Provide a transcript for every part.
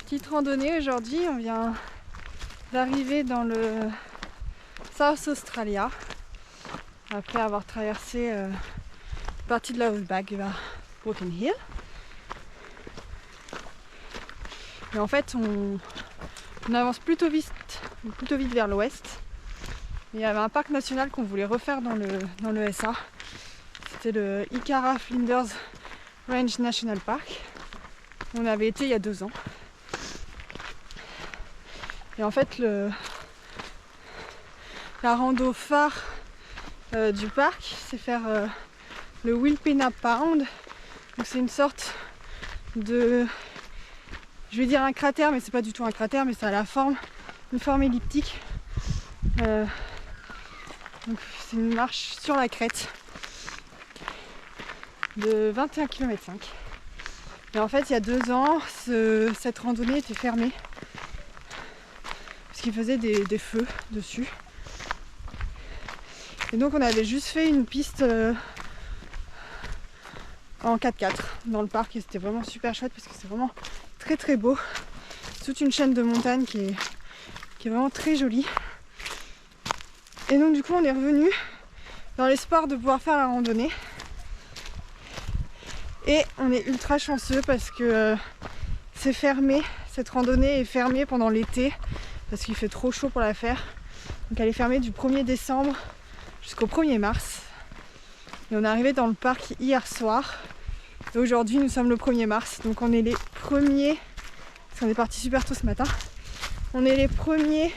Petite randonnée aujourd'hui, on vient d'arriver dans le South Australia après avoir traversé une partie de la Outback vers Broken Hill. Et en fait on avance plutôt vite vers l'ouest. Il y avait un parc national qu'on voulait refaire dans le SA. C'était le Ikara Flinders Range National Park. On avait été il y a 2 ans. Et en fait la rando phare du parc, c'est faire le Wilpena Pound. Donc c'est une sorte de, je vais dire un cratère, mais c'est pas du tout un cratère, mais ça a une forme elliptique. Donc c'est une marche sur la crête de 21,5 km. Et en fait il y a 2 ans, cette randonnée était fermée parce qu'il faisait des feux dessus. Et donc on avait juste fait une piste en 4x4 dans le parc et c'était vraiment super chouette parce que c'est vraiment très très beau. C'est toute une chaîne de montagnes qui est vraiment très jolie. Et donc du coup on est revenu dans l'espoir de pouvoir faire la randonnée. Et on est ultra chanceux parce que c'est fermé, cette randonnée est fermée pendant l'été parce qu'il fait trop chaud pour la faire. Donc elle est fermée du 1er décembre jusqu'au 1er mars. Et on est arrivé dans le parc hier soir. Et aujourd'hui nous sommes le 1er mars. Donc on est les premiers, parce qu'on est parti super tôt ce matin, on est les premiers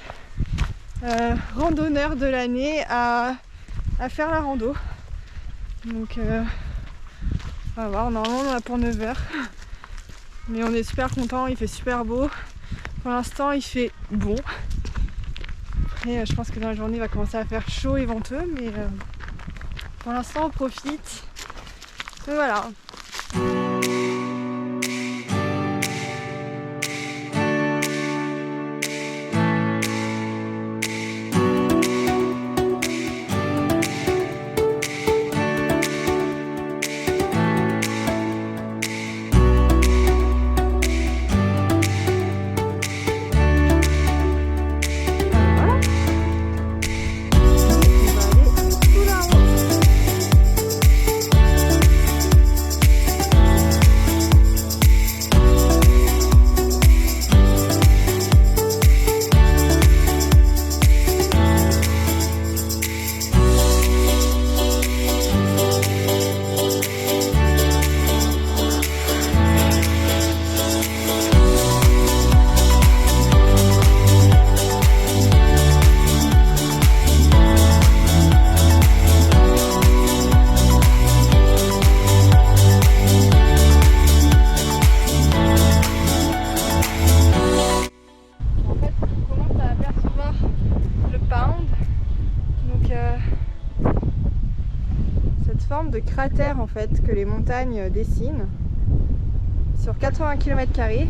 randonneurs de l'année à faire la rando. Donc on va voir, normalement on en a pour 9 h. Mais on est super content, il fait super beau. Pour l'instant il fait bon. Après je pense que dans la journée il va commencer à faire chaud et venteux, mais pour l'instant on profite. Et voilà. De cratère en fait que les montagnes dessinent sur 80 km².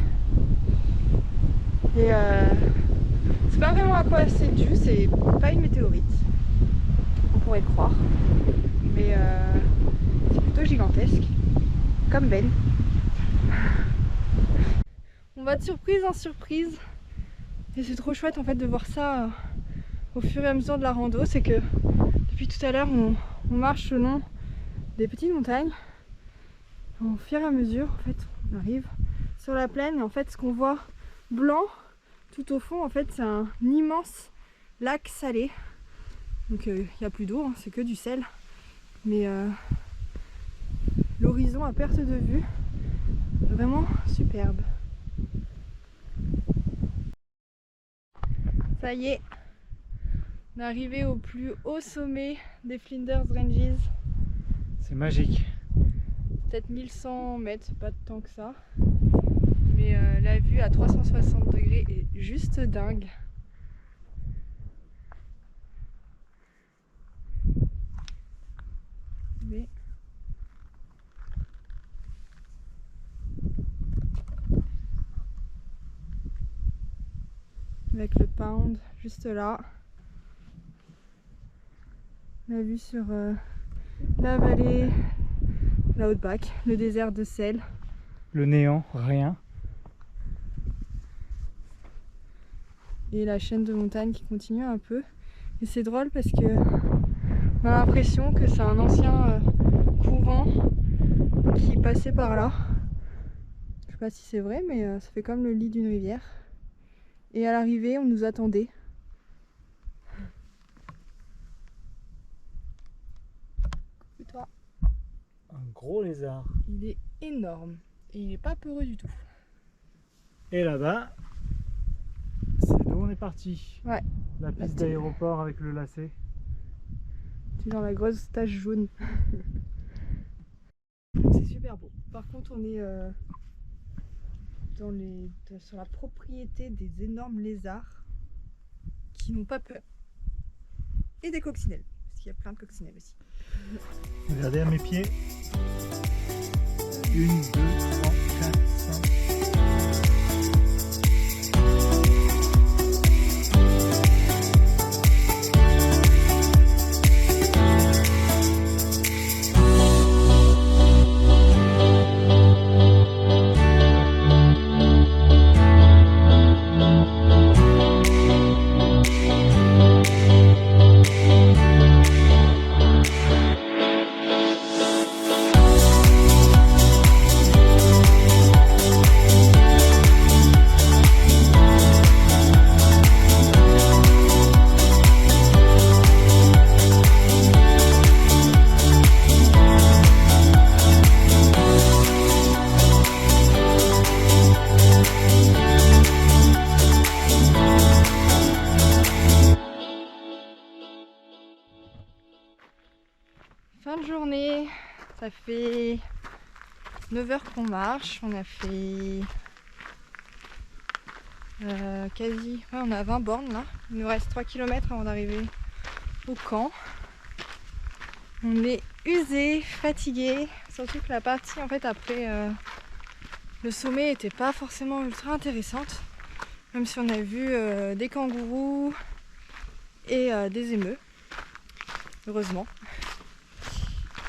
Et c'est pas vraiment à quoi c'est dû, c'est pas une météorite, on pourrait le croire, mais c'est plutôt gigantesque, comme Ben. On va de surprise en surprise et c'est trop chouette en fait de voir ça au fur et à mesure de la rando. C'est que depuis tout à l'heure on marche le long des petites montagnes. Au fur et à mesure, en fait, on arrive sur la plaine et en fait, ce qu'on voit blanc tout au fond, en fait, c'est un immense lac salé. Donc, il n'y a plus d'eau, hein, c'est que du sel. Mais l'horizon à perte de vue, vraiment superbe. Ça y est, on est arrivé au plus haut sommet des Flinders Ranges. C'est magique. Peut-être 1100 mètres, pas tant que ça. Mais la vue à 360 degrés est juste dingue. Mais avec le Pound juste là. La vue sur la vallée, la Outback, le désert de sel. Le néant, rien. et la chaîne de montagne qui continue un peu. Et c'est drôle parce que on a l'impression que c'est un ancien courant qui passait par là. Je sais pas si c'est vrai, mais ça fait comme le lit d'une rivière. Et à l'arrivée, on nous attendait. Toi. Un gros lézard. Il est énorme et il est pas peureux du tout. Et là-bas, c'est d'où on est parti. Ouais. La piste d'aéroport avec le lacet. C'est dans la grosse tache jaune. C'est super beau. Par contre, on est sur la propriété des énormes lézards qui n'ont pas peur. Et des coccinelles, parce qu'il y a plein de coccinelles aussi. Regardez à mes pieds. 1, 2, 3, 4, 5. Fin de journée, ça fait 9 heures qu'on marche, on a fait on a 20 bornes là, il nous reste 3 km avant d'arriver au camp. On est usé, fatigué, surtout que la partie en fait après le sommet était pas forcément ultra intéressante, même si on a vu des kangourous et des émeus, heureusement.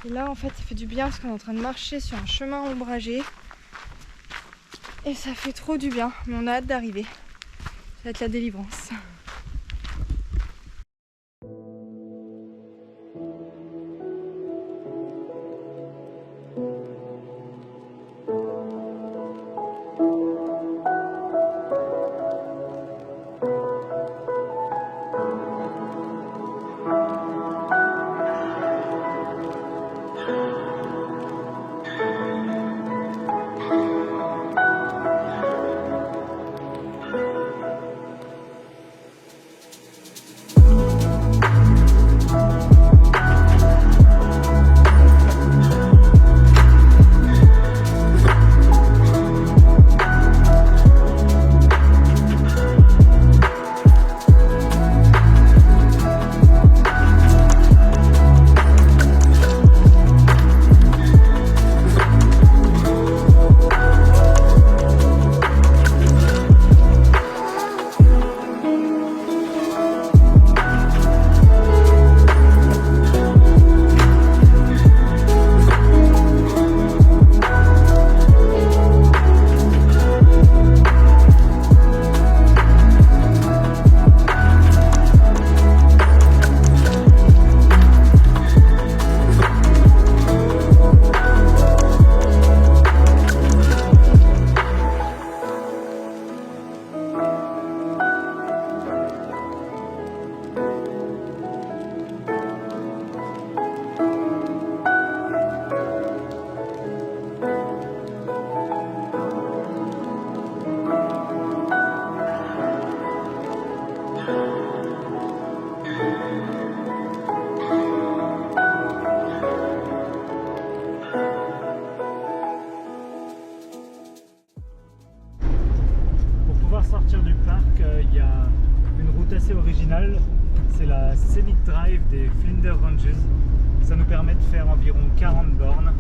Et là en fait ça fait du bien parce qu'on est en train de marcher sur un chemin ombragé et ça fait trop du bien, mais on a hâte d'arriver. Ça va être la délivrance. Sortir du parc, il y a une route assez originale, c'est la Scenic Drive des Flinders Ranges. Ça nous permet de faire environ 40 bornes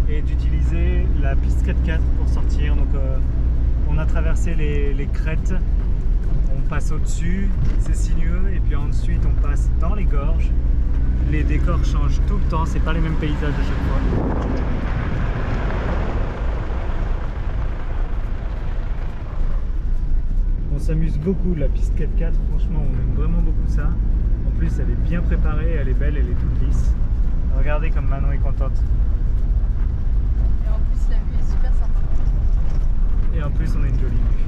et d'utiliser la piste 4x4 pour sortir. Donc on a traversé les crêtes, on passe au-dessus, c'est sinueux, et puis ensuite on passe dans les gorges. Les décors changent tout le temps, c'est pas les mêmes paysages à chaque fois. On s'amuse beaucoup, la piste 4x4, franchement on aime vraiment beaucoup ça. En plus elle est bien préparée, elle est belle, elle est toute lisse. Regardez comme Manon est contente. Et en plus la vue est super sympa. Et en plus on a une jolie vue.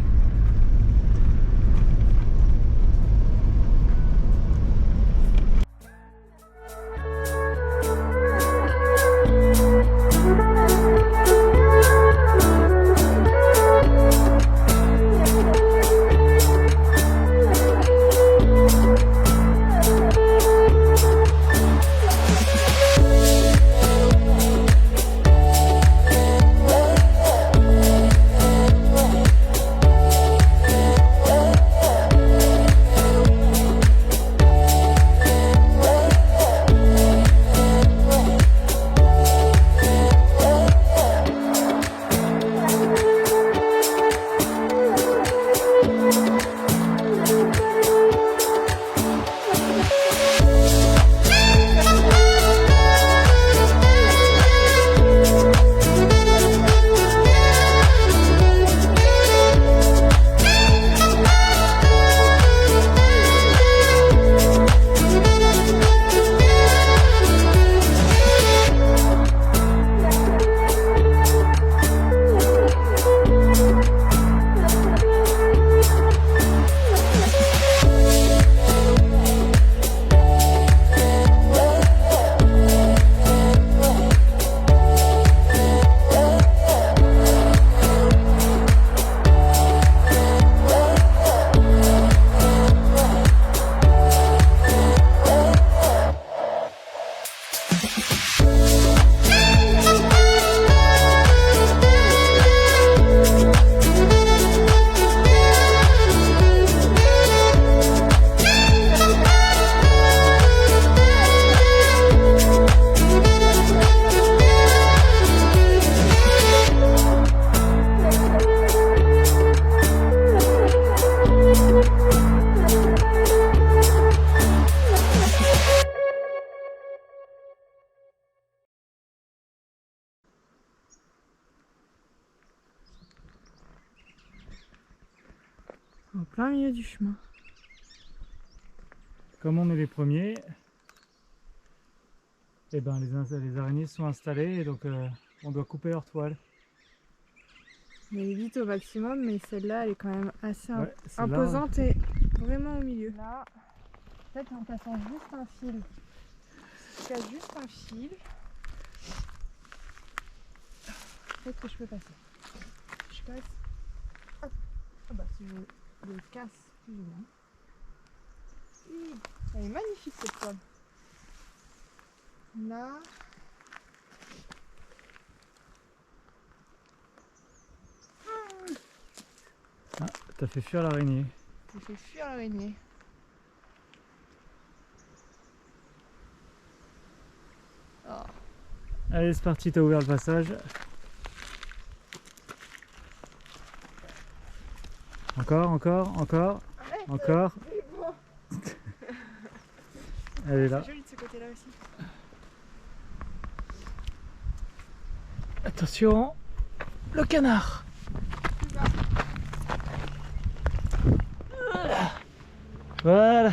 En plein milieu du chemin. Comme on est les premiers, et ben les araignées sont installées et donc on doit couper leur toile. On évite au maximum, mais celle-là elle est quand même assez celle-là, imposante et vraiment au milieu. Là, peut-être en passant juste un fil. Je casse juste un fil. Peut-être que je peux passer. Je passe. Hop. Ah bah si je le casse plus ou moins. Elle est magnifique cette toile. Là. Ah, t'as fait fuir l'araignée. J'ai fait fuir l'araignée. Oh. Allez, c'est parti, t'as ouvert le passage. Encore, encore, encore, Arrête, encore. bon. Elle est là. C'est joli de ce côté-là aussi. Attention, le canard. Voilà.